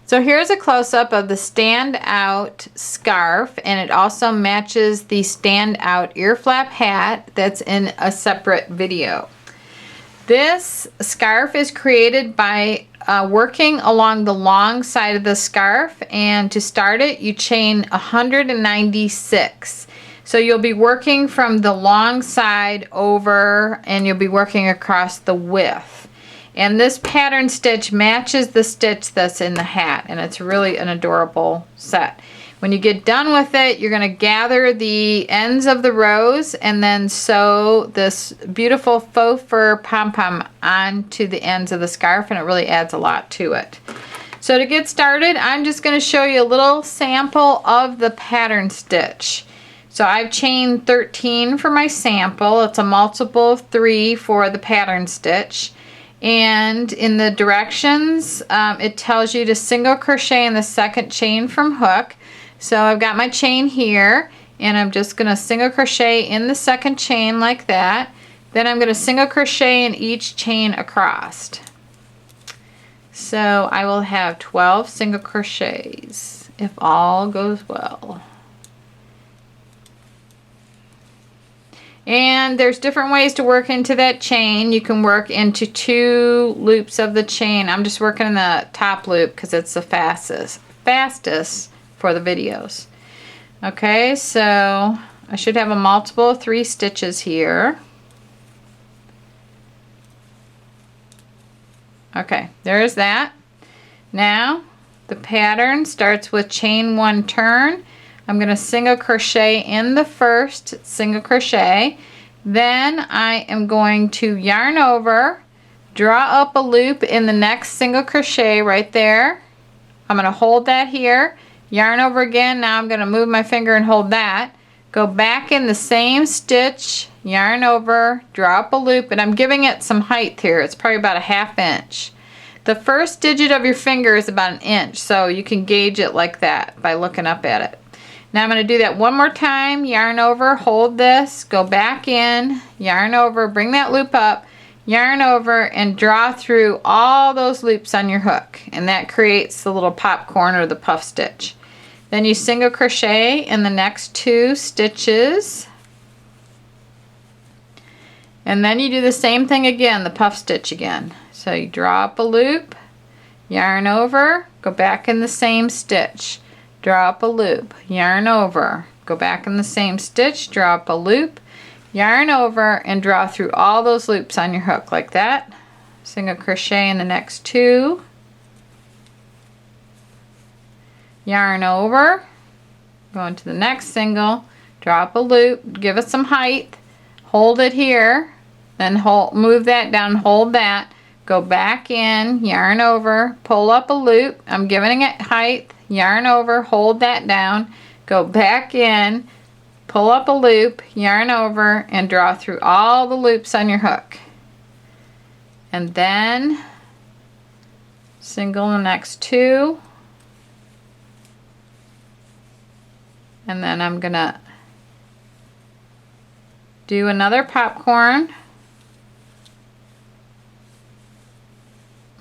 So here's a close-up of the standout scarf, and it also matches the standout ear flap hat that's in a separate video. This scarf is created by working along the long side of the scarf, and to start it you chain 196. So you'll be working from the long side over, and you'll be working across the width. And this pattern stitch matches the stitch that's in the hat, and it's really an adorable set. When you get done with it, you're going to gather the ends of the rows and then sew this beautiful faux fur pom-pom onto the ends of the scarf, and it really adds a lot to it. So to get started, I'm just going to show you a little sample of the pattern stitch. So I've chained 13 for my sample. It's a multiple of 3 for the pattern stitch. And in the directions, it tells you to single crochet in the second chain from hook. So I've got my chain here, and I'm just going to single crochet in the second chain like that. Then I'm going to single crochet in each chain across. So I will have 12 single crochets if all goes well. And there's different ways to work into that chain. You can work into 2 loops of the chain. I'm just working in the top loop because it's the fastest for the videos. Okay, so I should have a multiple of 3 stitches here. Okay, there's that. Now the pattern starts with chain 1 turn. I'm going to single crochet in the first single crochet. Then I am going to yarn over, draw up a loop in the next single crochet right there. I'm going to hold that here, yarn over again. Now I'm going to move my finger and hold that. Go back in the same stitch, yarn over, draw up a loop, and I'm giving it some height here. It's probably about a 1/2 inch. The first digit of your finger is about 1 inch, so you can gauge it like that by looking up at it. Now I'm going to do that one more time, yarn over, hold this, go back in, yarn over, bring that loop up, yarn over, and draw through all those loops on your hook, and that creates the little popcorn or the puff stitch. Then you single crochet in the next 2 stitches, and then you do the same thing again, the puff stitch again. So you draw up a loop, yarn over, go back in the same stitch, draw up a loop, yarn over, go back in the same stitch, draw up a loop, yarn over, and draw through all those loops on your hook like that. Single crochet in the next 2, yarn over, go into the next single, draw up a loop, give it some height, hold it here, then move that down, hold that, go back in, yarn over, pull up a loop, I'm giving it height, yarn over, hold that down, go back in, pull up a loop, yarn over, and draw through all the loops on your hook. And then single the next 2, and then I'm gonna do another popcorn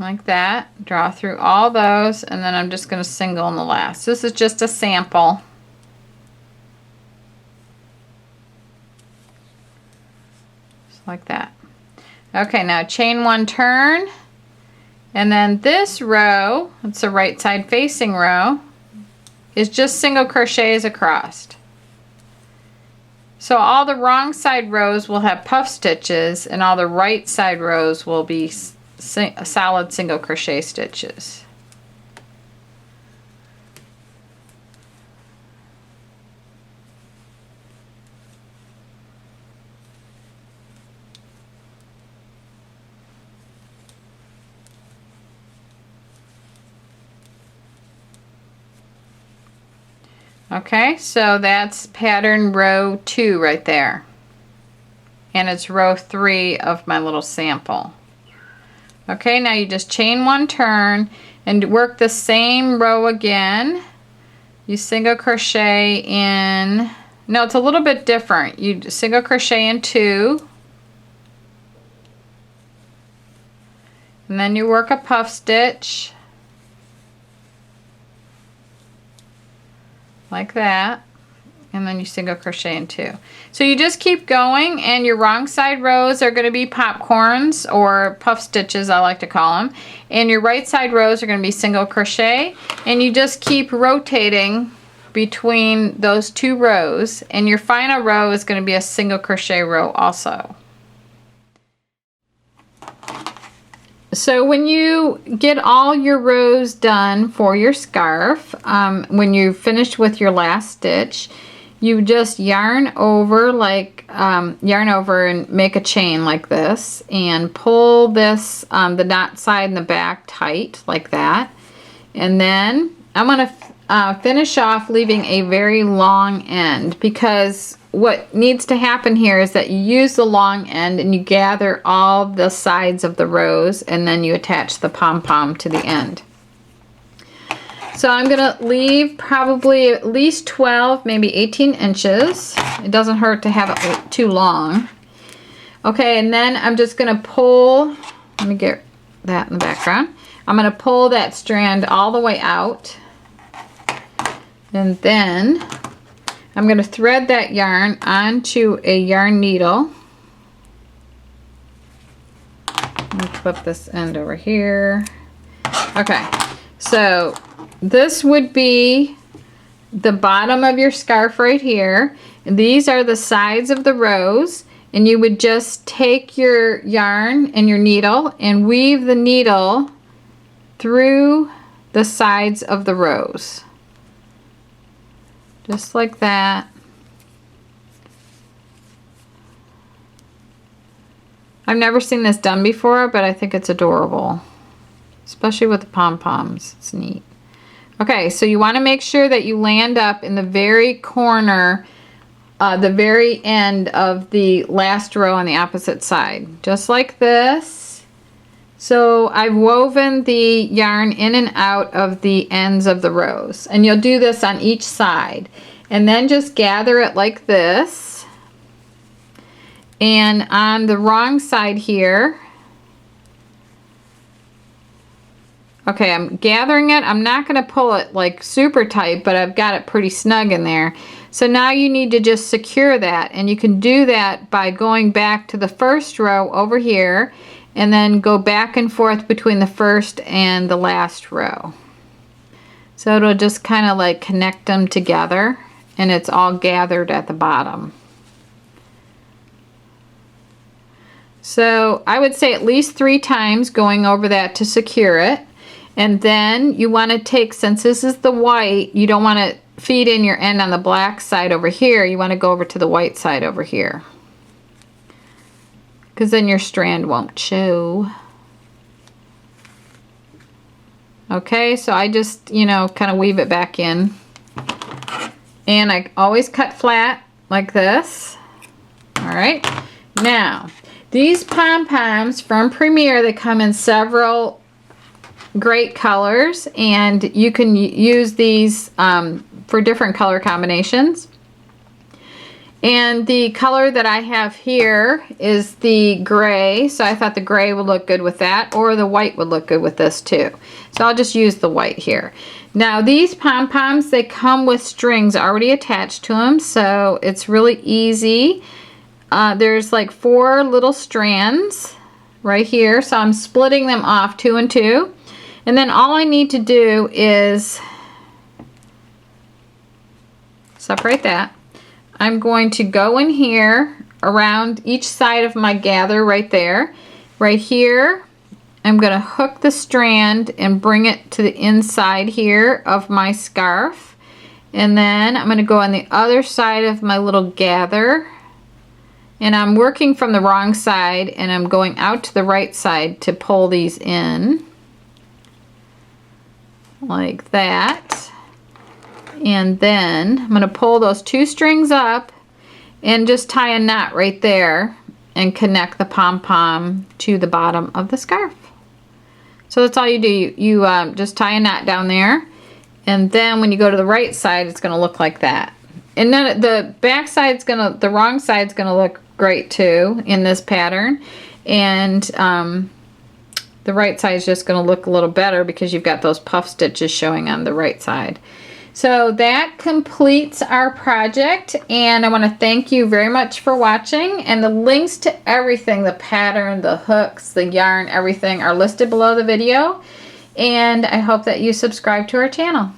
like that, draw through all those, and then I'm just going to single in the last. This is just a sample. Just like that. Okay, now chain 1 turn, and then this row, it's a right side facing row, is just single crochets across. So all the wrong side rows will have puff stitches, and all the right side rows will be solid single crochet stitches. Okay, so that's pattern row 2 right there, and it's row 3 of my little sample. Okay, now you just chain 1 turn and work the same row again. You single crochet in, no, it's a little bit different. You single crochet in 2, and then you work a puff stitch, like that. And then you single crochet in 2. So you just keep going, and your wrong side rows are going to be popcorns or puff stitches, I like to call them. And your right side rows are going to be single crochet, and you just keep rotating between those 2 rows, and your final row is going to be a single crochet row also. So when you get all your rows done for your scarf, when you're finished with your last stitch, you just yarn over and make a chain like this, and pull this, the knot side and the back tight like that. And then I'm going to finish off leaving a very long end, because what needs to happen here is that you use the long end and you gather all the sides of the rows, and then you attach the pom-pom to the end. So I'm going to leave probably at least 12, maybe 18 inches. It doesn't hurt to have it too long. Okay, and then I'm just going to pull, let me get that in the background. I'm going to pull that strand all the way out. And then I'm going to thread that yarn onto a yarn needle. Let me flip this end over here. Okay, so this would be the bottom of your scarf right here. And these are the sides of the rows. And you would just take your yarn and your needle and weave the needle through the sides of the rows. Just like that. I've never seen this done before, but I think it's adorable. Especially with the pom-poms. It's neat. Okay, so you want to make sure that you land up in the very corner, the very end of the last row on the opposite side. Just like this. So I've woven the yarn in and out of the ends of the rows. And you'll do this on each side. And then just gather it like this. And on the wrong side here, okay, I'm gathering it. I'm not going to pull it like super tight, but I've got it pretty snug in there. So now you need to just secure that, and you can do that by going back to the first row over here, and then go back and forth between the first and the last row. So it'll just kind of like connect them together, and it's all gathered at the bottom. So I would say at least 3 times going over that to secure it. And then you want to take, since this is the white, you don't want to feed in your end on the black side over here. You want to go over to the white side over here, because then your strand won't show. Okay, so I just, you know, kind of weave it back in. And I always cut flat like this. All right, now these pom-poms from Premier, they come in several great colors, and you can use these for different color combinations. And the color that I have here is the gray, so I thought the gray would look good with that, or the white would look good with this too. So I'll just use the white here. Now these pom-poms, they come with strings already attached to them, so it's really easy. There's like 4 little strands right here, so I'm splitting them off 2 and 2. And then all I need to do is separate that. I'm going to go in here around each side of my gather right there. Right here, I'm going to hook the strand and bring it to the inside here of my scarf. And then I'm going to go on the other side of my little gather. And I'm working from the wrong side, and I'm going out to the right side to pull these in. Like that. And then I'm going to pull those 2 strings up and just tie a knot right there and connect the pom-pom to the bottom of the scarf. So that's all you do. You just tie a knot down there, and then when you go to the right side, it's going to look like that. And then the back side's gonna, the wrong side's gonna look great too in this pattern, and the right side is just going to look a little better because you've got those puff stitches showing on the right side. So that completes our project, and I want to thank you very much for watching, and the links to everything, the pattern, the hooks, the yarn, everything are listed below the video, and I hope that you subscribe to our channel.